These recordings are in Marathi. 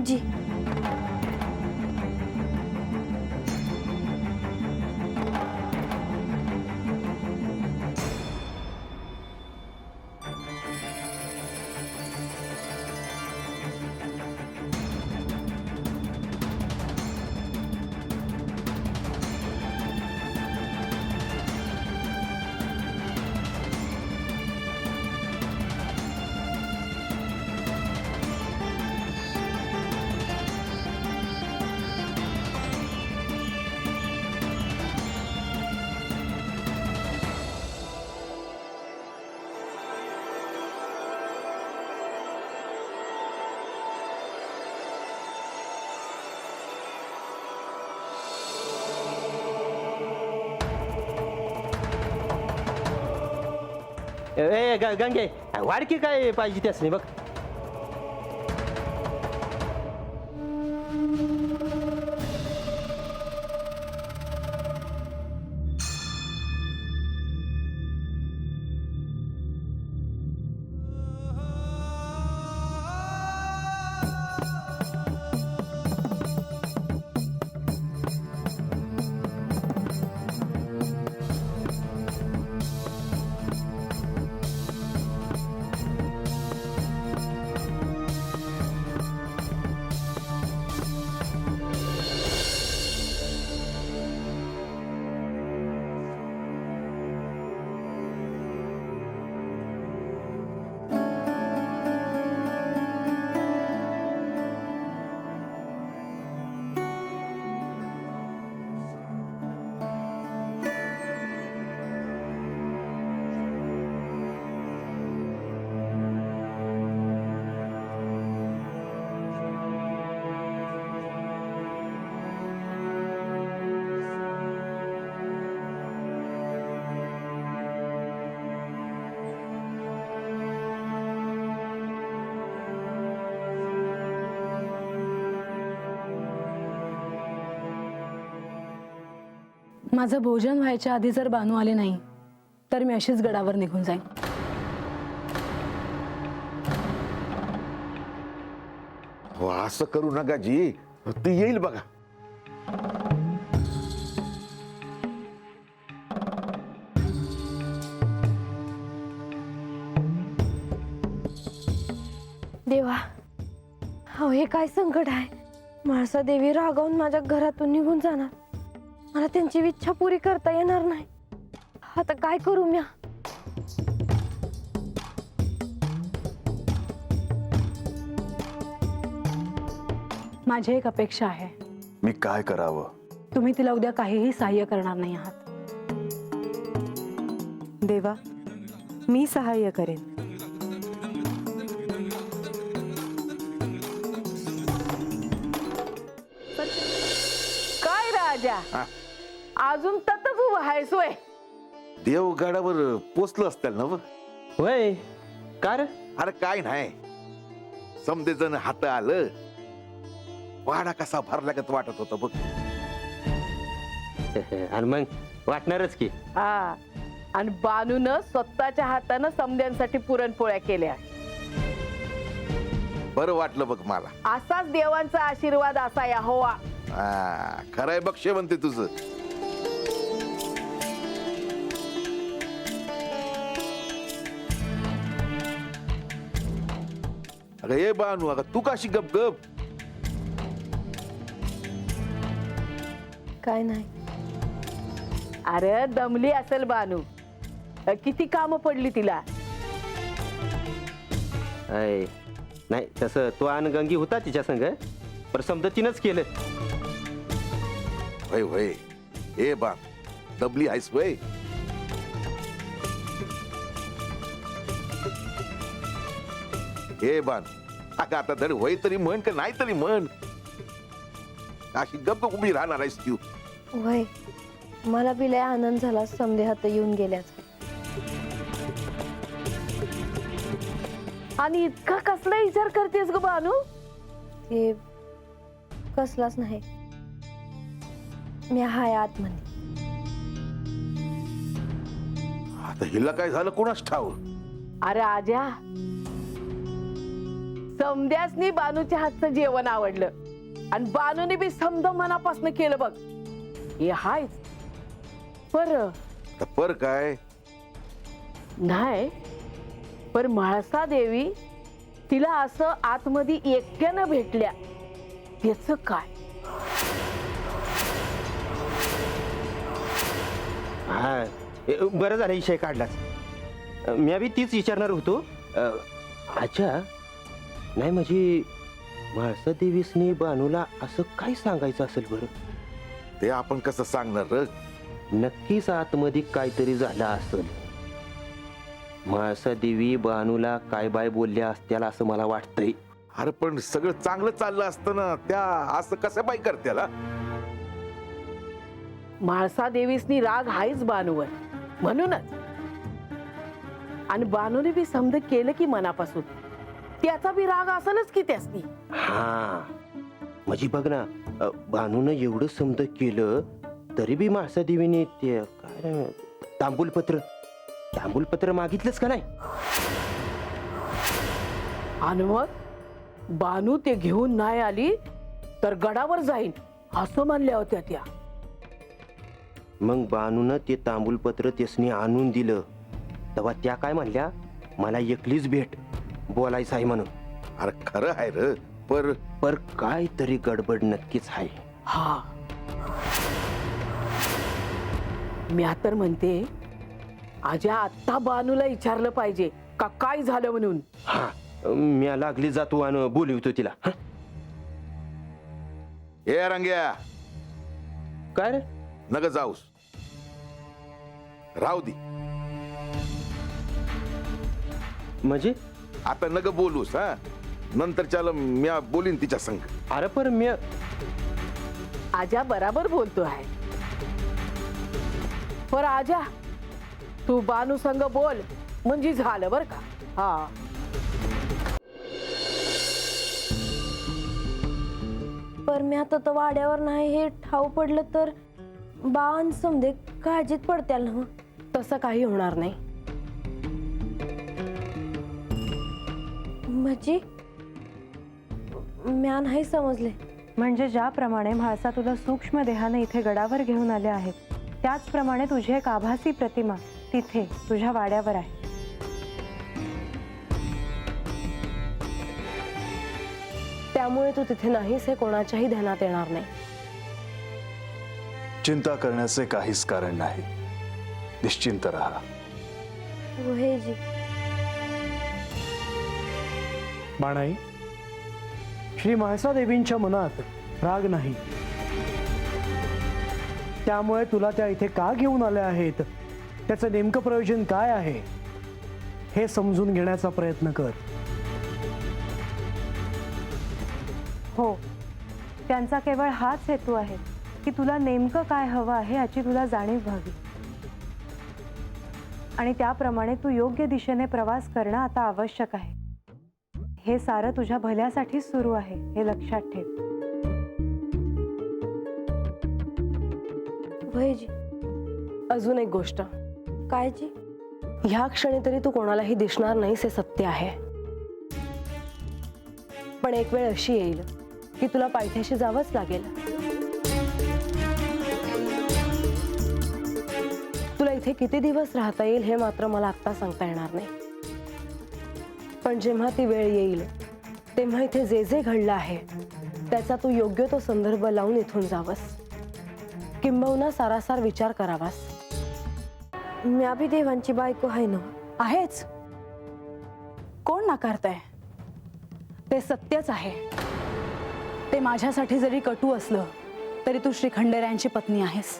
जी। गंगे वाडकी काय पाहिजे त्यासनी बघ. माझं भोजन व्हायच्या आधी जर बानू आले नाही तर मी अशीच गडावर निघून जाईन. हो असं करू नका जी, ती येईल बघा. देवा, हो हे काय संकट आहे. म्हाळसा देवी रागावून माझ्या घरातून निघून जाणार. मला त्यांची इच्छा पुरी करता येणार नाही. आता काय करू म्या. माझी एक अपेक्षा आहे. मी काय करावं? तुम्ही तिला उद्या काहीही सहाय्य करणार नाही आहात. देवा, मी सहाय्य करेन. काय राजा, अजून ततच उभा आहेस होय? देवगडावर पोचलं असतील ना? होय का रे? अरे काय नाही, समजे जण हात आलं, वाडा कसा भरल्यागत वाटत होता बघ. आणि मग वाटणारच की. हा, आणि बानून स्वतःच्या हातानं समद्यांसाठी पुरणपोळ्या केल्या. बरं वाटलं बघ मला. असाच देवांचा आशीर्वाद असाया हवा. खरंय बघ म्हणते तुझं. अगं ये बानू, अगं तू काशी गप गप? काय नाही. अरे दमली असेल बानू, किती काम पडली तिला. अय, नाही तसं तो आणि गंगी होता तिच्या संग, पण समजा तिनंच केलं. होय होय, ए बा दबली आहेस वय. हे बान, अगं आता धड वय तरी म्हण का नाही तरी म्हण, अशी गप्प उभी राहणार आहेस तू. वय, मला बी लय आनंद झाला समधे हात येऊन गेल्याचा. आणि इतका कसला विचार करतेस ग बानू? ते कसलाच नाही, मी हाय आतमध्ये. आता हिला काय झालं कोणाच ठाव. अरे आजा, समद्यासनी बानूच्या हातचं जेवण आवडलं आणि बानूने बी समद मनापासून केलं बघ. हे हायच पर आता पर काय? नाही पर म्हाळसा देवी तिला असं आतमध्ये एकट्यानं भेटल्या त्याच काय? हा बरं झालं विषय काढलाच. मी बी तीच विचारणार होतो. अच्छा नाही म्हणजे म्हाळसा देवीसनी बानूला असं काय सांगायचं असेल बरं? ते आपण कसं सांगणार र? नक्कीच आतमध्ये काहीतरी झालं असेल. म्हाळसा देवी बानूला काय बाय बोलल्या असत्याला असं मला वाटतंय. अरे पण सगळं चांगलं चाललं असतं ना, त्या असं कसं बाई करत्याला? म्हाळसा देवीसनी राग हायच बानूवर म्हणूनच. आणि बानूने बी समज केलं की मनापासून त्याचा बी राग असेलच की त्यासनी. हा म्हणजे बघ ना, बानूनं एवढं समज केलं तरी बी म्हाळसा देवीने ते काय तांबूलपत्र मागितलंच का नाही? आणि मग बानू ते घेऊन नाही आली तर गडावर जाईन असं म्हणल्या होत्या त्या. मग बानूनं ते तांबूलपत्र त्यासनी आणून दिलं तेव्हा त्या काय म्हणल्या, मला एकलीच भेट बोलायचं आहे म्हणून. अरे खरं आहे र, पर काय तरी गडबड नक्कीच आहे. हा मी तर म्हणते आज्या आत्ता बानूला विचारलं पाहिजे का काय झालं म्हणून. हा मी लागली जातो आणि बोलवतो तिला. हं? ए रंग्या, काय रे? नग जाऊस, राहू दे. म्हणजे आता नग बोलूस. हा नंतर चाल मी बोलीन तिच्या संग. अरे पर मी आजा बराबर बोलतो आहे. पर आजा तू बानू संग बोल म्हणजे झालं बर का. हा पर मी आता तर वाड्यावर नाही हे ठाऊ पडलं तर बाण समजे काळजीत पडत्याल ना. तसं काही होणार नाही. म्हणजे म्या नाही समजले. म्हणजे ज्याप्रमाणे म्हाळसा तुला सूक्ष्म देहाने इथे गडावर घेऊन आले आहेत, त्याचप्रमाणे तुझी एक आभासी प्रतिमा तिथे तुझ्या वाड्यावर आहे. त्यामुळे तू तिथे नाहीस हे कोणाच्याही ध्यानात येणार नाही. चिंता करण्याचे काहीच कारण नाही. निश्चिंत राहा. वहेजी बाणाई, श्री म्हाळसा देवींच्या मनात राग नाही, त्यामुळे तुला त्या इथे का घेऊन आल्या आहेत, त्याचं नेमकं प्रयोजन काय आहे हे समजून घेण्याचा प्रयत्न कर. हो, त्यांचा केवळ हाच हेतू आहे की तुला नेमकं काय हवं आहे याची तुला जाणीव व्हावी आणि त्याप्रमाणे तू योग्य दिशेने प्रवास करणं आता आवश्यक आहे. हे सारं तुझ्या भल्यासाठीच सुरू आहे हे लक्षात ठेव. वहेजी अजून एक गोष्ट, काय जी? ह्या क्षणी तरी तू कोणालाही दिसणार नाहीस हे सत्य आहे, पण एक वेळ अशी येईल की तुला पायथ्याशी जावंच लागेल. तुला इथे किती दिवस राहता येईल हे मात्र मला आत्ता सांगता येणार नाही, पण जेव्हा ती वेळ येईल तेव्हा इथे जे जे घडलं आहे त्याचा तू योग्य तो संदर्भ लावून इथून जावंस, किंबहुना सारासार विचार करावास. म्या बी देवांची बायको आहे ना. आहेच. कोण नाकारतंय? ते सत्यच आहे. ते माझ्यासाठी जरी कटू असलं तरी तू श्री खंडेरायांची पत्नी आहेस.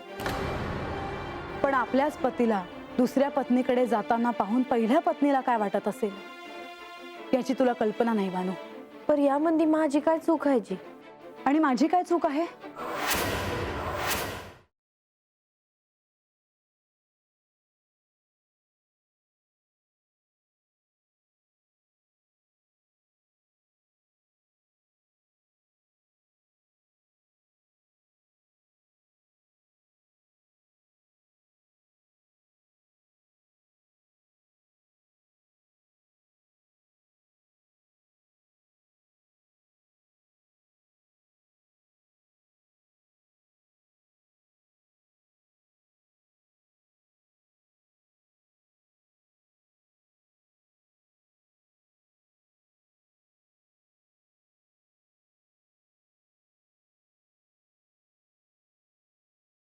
पण आपल्याच पतीला दुसऱ्या पत्नीकडे जाताना पाहून पहिल्या पत्नीला काय वाटत असेल याची तुला कल्पना नाही बानू. पर यामध्ये माझी काय चूक आहे जी? आणि माझी काय चूक आहे?